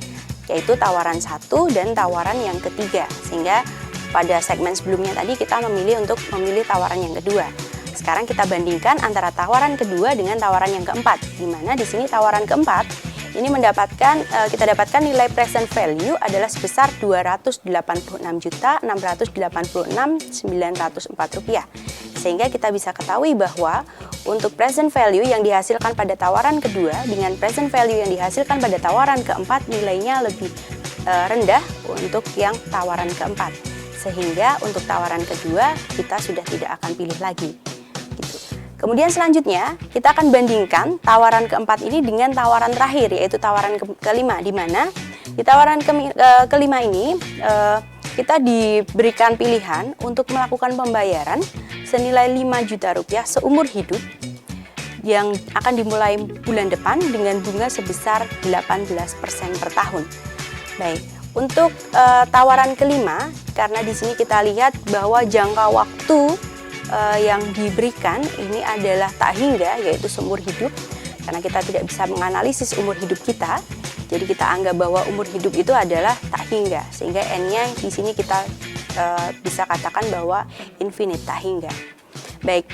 yaitu tawaran 1 dan tawaran yang ketiga. Sehingga pada segmen sebelumnya tadi kita memilih untuk memilih tawaran yang kedua. Sekarang kita bandingkan antara tawaran kedua dengan tawaran yang keempat, di mana di sini tawaran keempat ini kita dapatkan nilai present value adalah sebesar Rp286.686.904. Sehingga kita bisa ketahui bahwa untuk present value yang dihasilkan pada tawaran kedua dengan present value yang dihasilkan pada tawaran keempat nilainya lebih rendah untuk yang tawaran keempat. Sehingga untuk tawaran kedua kita sudah tidak akan pilih lagi. Kemudian selanjutnya kita akan bandingkan tawaran keempat ini dengan tawaran terakhir yaitu tawaran kelima, di mana di tawaran kelima ini kita diberikan pilihan untuk melakukan pembayaran senilai 5 juta rupiah seumur hidup yang akan dimulai bulan depan dengan bunga sebesar 18% per tahun. Baik, untuk tawaran kelima, karena di sini kita lihat bahwa jangka waktu yang diberikan ini adalah tak hingga, yaitu seumur hidup, karena kita tidak bisa menganalisis umur hidup kita. Jadi kita anggap bahwa umur hidup itu adalah tak hingga, sehingga N-nya di sini kita bisa katakan bahwa infinite, tak hingga. Baik,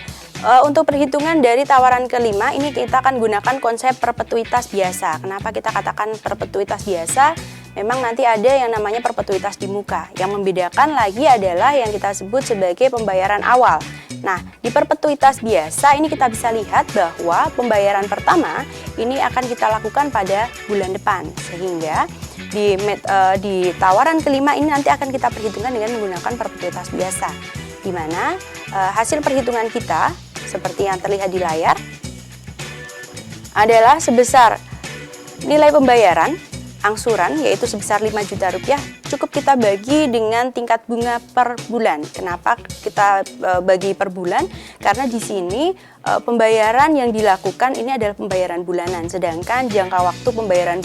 untuk perhitungan dari tawaran kelima ini kita akan gunakan konsep perpetuitas biasa. Kenapa kita katakan perpetuitas biasa? Memang nanti ada yang namanya perpetuitas di muka. Yang membedakan lagi adalah yang kita sebut sebagai pembayaran awal. Nah, di perpetuitas biasa ini kita bisa lihat bahwa pembayaran pertama ini akan kita lakukan pada bulan depan. Sehingga di tawaran kelima ini nanti akan kita perhitungkan dengan menggunakan perpetuitas biasa. Di mana hasil perhitungan kita seperti yang terlihat di layar adalah sebesar nilai pembayaran angsuran yaitu sebesar 5 juta rupiah cukup kita bagi dengan tingkat bunga per bulan. Kenapa kita bagi per bulan? Karena di sini pembayaran yang dilakukan ini adalah pembayaran bulanan, sedangkan jangka waktu pembayaran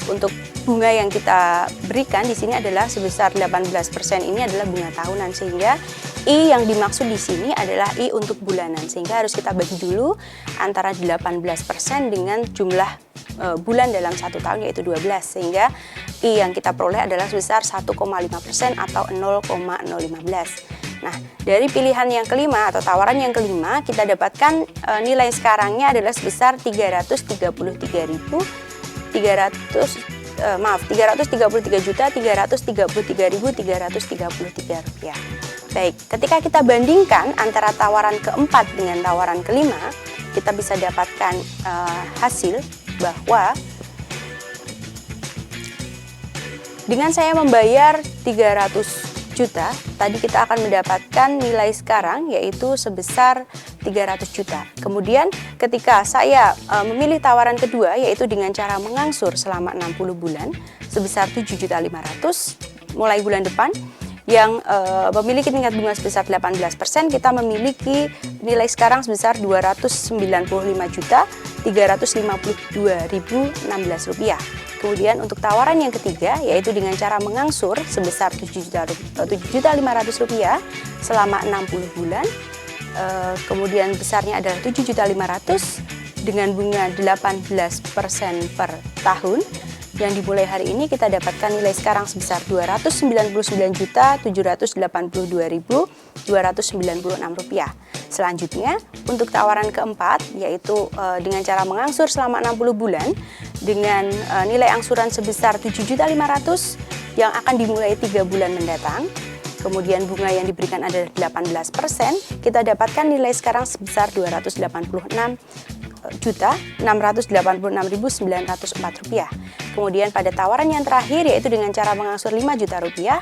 untuk bunga yang kita berikan di sini adalah sebesar 18%. Ini adalah bunga tahunan, sehingga I yang dimaksud di sini adalah I untuk bulanan, sehingga harus kita bagi dulu antara 18% dengan jumlah bulan dalam satu tahun yaitu 12, sehingga I yang kita peroleh adalah sebesar 1,5% atau 0,015. Nah, dari pilihan yang kelima atau tawaran yang kelima kita dapatkan nilai sekarangnya adalah sebesar 333.333.333.333 rupiah. Baik, ketika kita bandingkan antara tawaran keempat dengan tawaran kelima, kita bisa dapatkan hasil bahwa dengan saya membayar 300 juta, tadi kita akan mendapatkan nilai sekarang yaitu sebesar 300 juta. Kemudian ketika saya memilih tawaran kedua yaitu dengan cara mengangsur selama 60 bulan sebesar 7.500.000 mulai bulan depan yang memiliki tingkat bunga sebesar 18%, kita memiliki nilai sekarang sebesar 295.352.016 rupiah. Kemudian untuk tawaran yang ketiga yaitu dengan cara mengangsur sebesar 7.500.000 rupiah selama 60 bulan. Kemudian besarnya adalah 7.500.000 dengan bunga 18% per tahun. Yang dimulai hari ini kita dapatkan nilai sekarang sebesar 299.782.296 rupiah. Selanjutnya untuk tawaran keempat yaitu dengan cara mengangsur selama 60 bulan dengan nilai angsuran sebesar 7.500.000 yang akan dimulai 3 bulan mendatang. Kemudian bunga yang diberikan adalah 18%, kita dapatkan nilai sekarang sebesar 286.686.904 rupiah. Kemudian pada tawaran yang terakhir yaitu dengan cara mengangsur 5 juta rupiah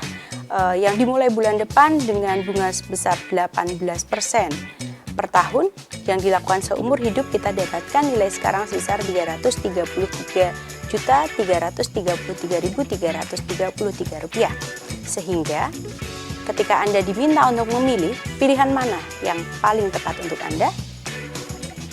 yang dimulai bulan depan dengan bunga sebesar 18% per tahun yang dilakukan seumur hidup, kita dapatkan nilai sekarang sebesar 333.333.333 rupiah. Sehingga ketika Anda diminta untuk memilih pilihan mana yang paling tepat untuk Anda,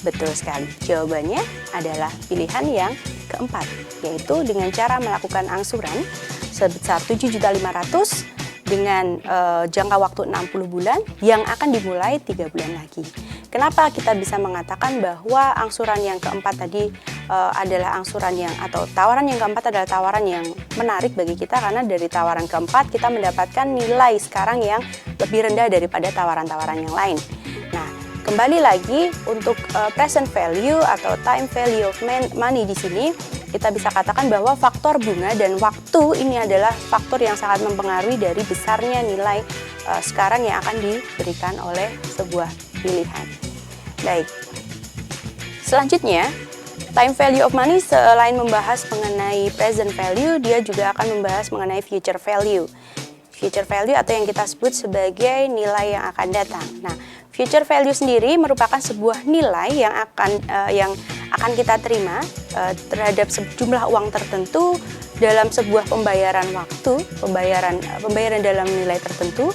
betul sekali, jawabannya adalah pilihan yang keempat, yaitu dengan cara melakukan angsuran sebesar 7.500.000 dengan jangka waktu 60 bulan yang akan dimulai 3 bulan lagi. Kenapa kita bisa mengatakan bahwa angsuran yang keempat tadi adalah angsuran yang atau tawaran yang keempat adalah tawaran yang menarik bagi kita, karena dari tawaran keempat kita mendapatkan nilai sekarang yang lebih rendah daripada tawaran-tawaran yang lain. Nah, kembali lagi untuk present value atau time value of money di sini kita bisa katakan bahwa faktor bunga dan waktu ini adalah faktor yang sangat mempengaruhi dari besarnya nilai sekarang yang akan diberikan oleh sebuah pilihan. Baik, selanjutnya time value of money selain membahas mengenai present value, dia juga akan membahas mengenai future value. Future value atau yang kita sebut sebagai nilai yang akan datang. Nah, future value sendiri merupakan sebuah nilai yang akan kita terima terhadap sejumlah uang tertentu dalam sebuah pembayaran waktu, pembayaran dalam nilai tertentu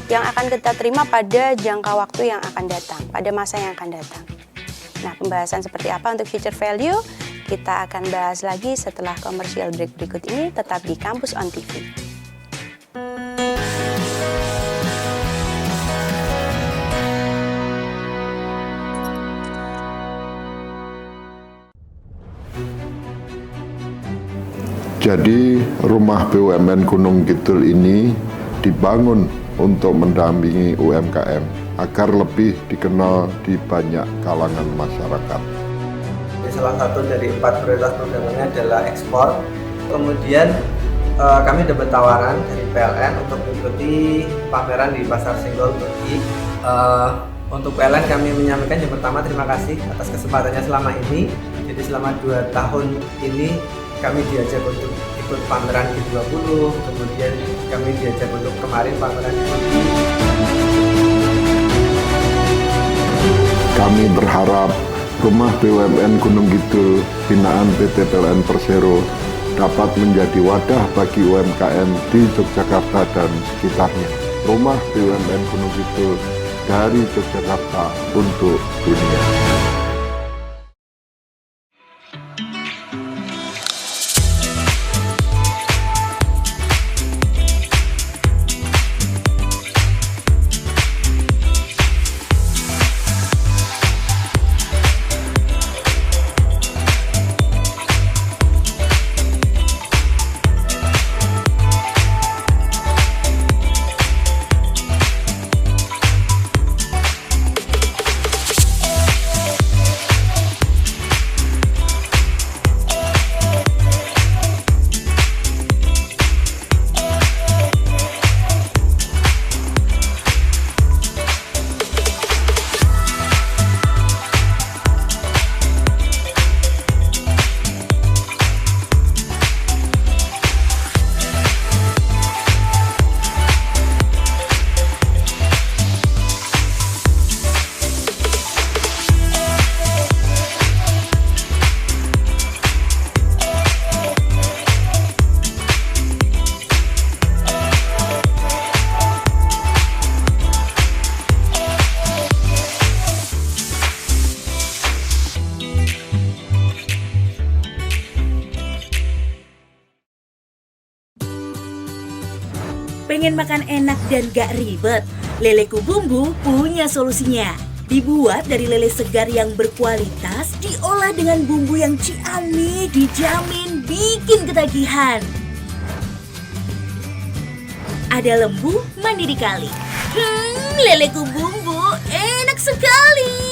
yang akan kita terima pada jangka waktu yang akan datang, pada masa yang akan datang. Nah, pembahasan seperti apa untuk future value kita akan bahas lagi setelah commercial break berikut ini, tetap di Kampus on TV. Jadi rumah BUMN Gunung Kidul ini dibangun untuk mendampingi UMKM agar lebih dikenal di banyak kalangan masyarakat. Salah satu dari 4 prioritas programnya adalah ekspor. Kemudian kami dapat tawaran dari PLN untuk mengikuti pameran di Pasar Senggol Turki. Untuk PLN kami menyampaikan yang pertama terima kasih atas kesempatannya selama ini. Jadi selama 2 tahun ini kami diajak untuk ikut pameran G20, kemudian kami diajak untuk kemarin pameran di Turki. Kami berharap rumah BUMN Gunung Kidul binaan PT PLN Persero dapat menjadi wadah bagi UMKM di Yogyakarta dan sekitarnya. Rumah BUMN Gunung Kidul dari Yogyakarta untuk dunia. Pengen makan enak dan gak ribet? Lele Kubumbu punya solusinya. Dibuat dari lele segar yang berkualitas, diolah dengan bumbu yang ciamik, dijamin bikin ketagihan. Ada lembu mandi di kali. Lele Kubumbu enak sekali.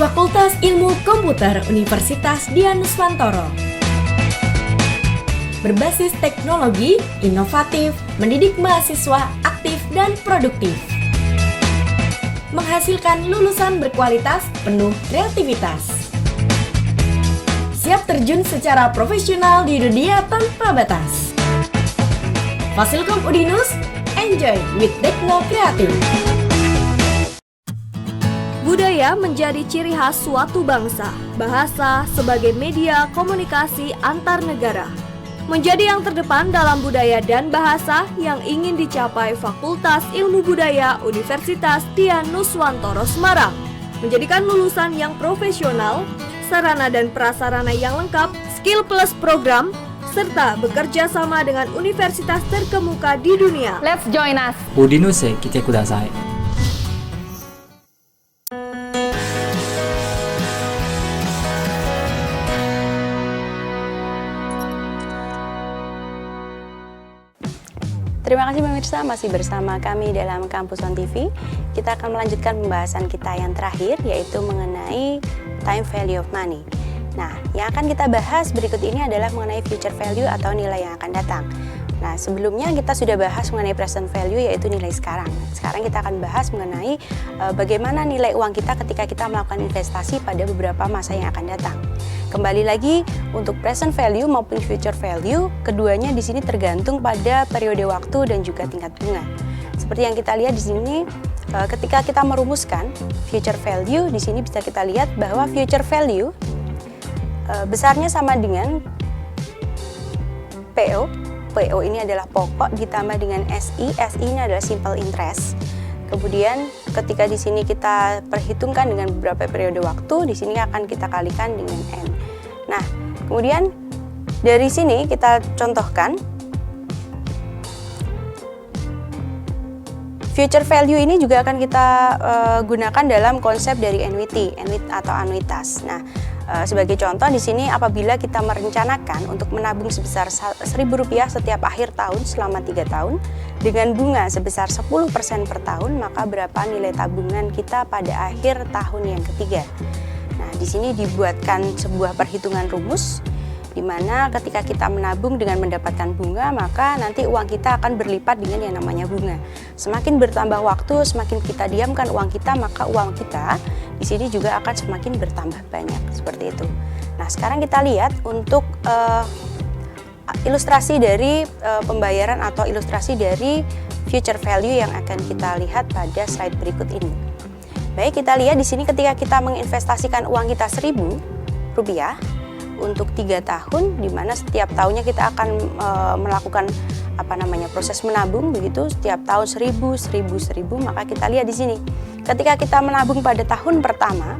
Fakultas Ilmu Komputer Universitas Dian Nuswantoro. Berbasis teknologi, inovatif, mendidik mahasiswa aktif dan produktif. Menghasilkan lulusan berkualitas, penuh kreativitas. Siap terjun secara profesional di dunia tanpa batas. Fasilkom Udinus, enjoy with Tekno Kreatif. Budaya menjadi ciri khas suatu bangsa. Bahasa sebagai media komunikasi antar negara menjadi yang terdepan dalam budaya dan bahasa yang ingin dicapai Fakultas Ilmu Budaya Universitas Dian Nuswantoro Semarang. Menjadikan lulusan yang profesional, sarana dan prasarana yang lengkap, skill plus program, serta bekerja sama dengan universitas terkemuka di dunia. Let's join us. Udinus来てください. Terima kasih pemirsa, masih bersama kami dalam Kampus On TV. Kita akan melanjutkan pembahasan kita yang terakhir, yaitu mengenai time value of money. Nah, yang akan kita bahas berikut ini adalah mengenai future value atau nilai yang akan datang. Nah, sebelumnya kita sudah bahas mengenai present value, yaitu nilai sekarang. Sekarang kita akan bahas mengenai bagaimana nilai uang kita ketika kita melakukan investasi pada beberapa masa yang akan datang. Kembali lagi, untuk present value maupun future value, keduanya di sini tergantung pada periode waktu dan juga tingkat bunga. Seperti yang kita lihat di sini, ketika kita merumuskan future value, di sini bisa kita lihat bahwa future value besarnya sama dengan PO. PO ini adalah pokok ditambah dengan SI. SI ini adalah simple interest. Kemudian ketika di sini kita perhitungkan dengan beberapa periode waktu, di sini akan kita kalikan dengan N. Nah, kemudian dari sini kita contohkan future value ini juga akan kita gunakan dalam konsep dari annuity atau anuitas. Nah, sebagai contoh di sini apabila kita merencanakan untuk menabung sebesar Rp1.000 setiap akhir tahun selama 3 tahun dengan bunga sebesar 10% per tahun, maka berapa nilai tabungan kita pada akhir tahun yang ketiga. Nah, di sini dibuatkan sebuah perhitungan rumus di mana ketika kita menabung dengan mendapatkan bunga, maka nanti uang kita akan berlipat dengan yang namanya bunga. Semakin bertambah waktu, semakin kita diamkan uang kita, maka uang kita di sini juga akan semakin bertambah banyak, seperti itu. Nah, sekarang kita lihat untuk ilustrasi dari pembayaran atau ilustrasi dari future value yang akan kita lihat pada slide berikut ini. Baik, kita lihat di sini ketika kita menginvestasikan uang kita Rp1.000 untuk 3 tahun, di mana setiap tahunnya kita akan melakukan proses menabung begitu, setiap tahun 1.000, maka kita lihat di sini ketika kita menabung pada tahun pertama,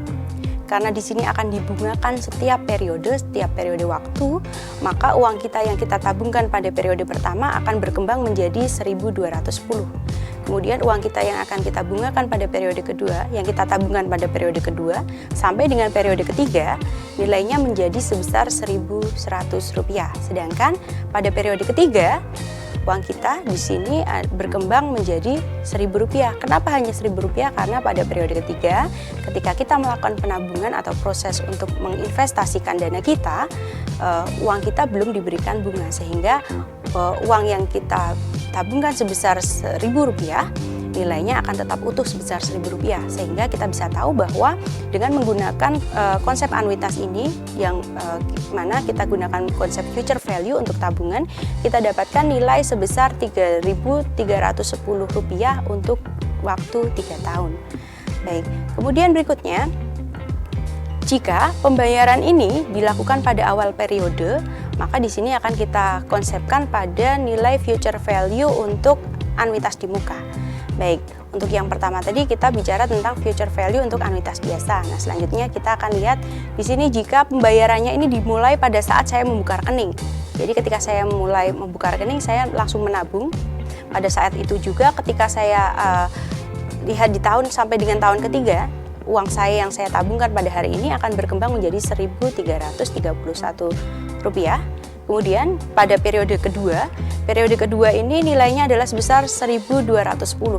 karena di sini akan dibungakan setiap periode waktu, maka uang kita yang kita tabungkan pada periode pertama akan berkembang menjadi 1.210. Kemudian uang kita yang akan kita bungakan pada periode kedua, yang kita tabungkan pada periode kedua, sampai dengan periode ketiga, nilainya menjadi sebesar Rp1.100. Sedangkan pada periode ketiga, uang kita di sini berkembang menjadi Rp1.000. Kenapa hanya Rp1.000? Karena pada periode ketiga, ketika kita melakukan penabungan atau proses untuk menginvestasikan dana kita, uang kita belum diberikan bunga, sehingga uang yang kita tabungkan sebesar Rp1.000, nilainya akan tetap utuh sebesar Rp1.000, sehingga kita bisa tahu bahwa dengan menggunakan konsep anuitas ini yang mana kita gunakan konsep future value untuk tabungan, kita dapatkan nilai sebesar Rp3.310 untuk waktu 3 tahun. Baik, kemudian berikutnya, jika pembayaran ini dilakukan pada awal periode, maka di sini akan kita konsepkan pada nilai future value untuk anuitas di muka. Baik, untuk yang pertama tadi kita bicara tentang future value untuk anuitas biasa. Nah, selanjutnya kita akan lihat di sini jika pembayarannya ini dimulai pada saat saya membuka rekening. Jadi ketika saya mulai membuka rekening, saya langsung menabung. Pada saat itu juga ketika saya lihat di tahun sampai dengan tahun ketiga, uang saya yang saya tabungkan pada hari ini akan berkembang menjadi Rp1.331. Kemudian pada periode kedua ini nilainya adalah sebesar 1.210,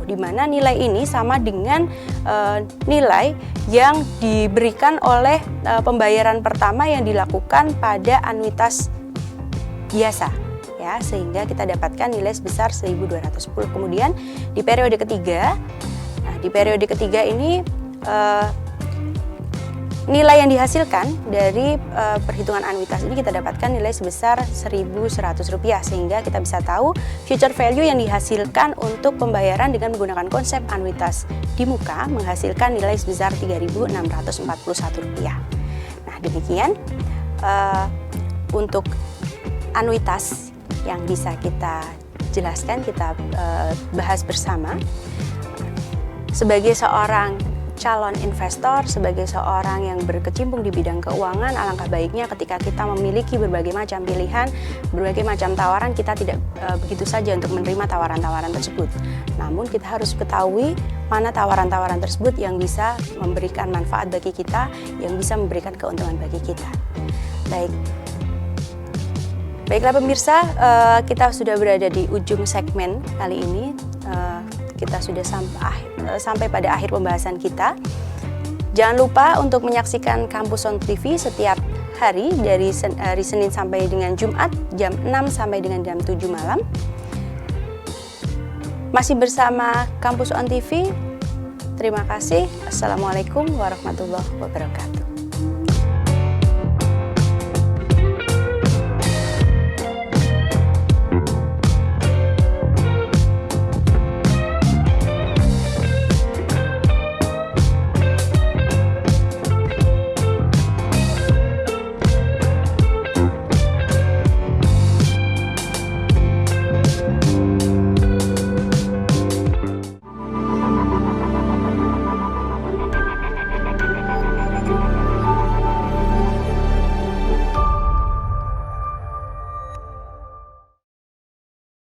di mana nilai ini sama dengan nilai yang diberikan oleh pembayaran pertama yang dilakukan pada anuitas biasa, ya, sehingga kita dapatkan nilai sebesar 1.210. Kemudian di periode ketiga, ini nilai yang dihasilkan dari perhitungan anuitas ini kita dapatkan nilai sebesar Rp1.100, sehingga kita bisa tahu future value yang dihasilkan untuk pembayaran dengan menggunakan konsep anuitas di muka menghasilkan nilai sebesar Rp3.641. Nah, demikian untuk anuitas yang bisa kita jelaskan, kita bahas bersama. Sebagai seorang calon investor, sebagai seorang yang berkecimpung di bidang keuangan, alangkah baiknya ketika kita memiliki berbagai macam pilihan, berbagai macam tawaran, kita tidak begitu saja untuk menerima tawaran-tawaran tersebut. Namun kita harus ketahui mana tawaran-tawaran tersebut yang bisa memberikan manfaat bagi kita, yang bisa memberikan keuntungan bagi kita. Baik. Baiklah pemirsa, kita sudah berada di ujung segmen kali ini. Kita sudah sampai pada akhir pembahasan kita. Jangan lupa untuk menyaksikan Kampus On TV setiap hari dari hari Senin sampai dengan Jumat jam 6 sampai dengan jam 7 malam. Masih bersama Kampus On TV. Terima kasih. Assalamualaikum warahmatullahi wabarakatuh.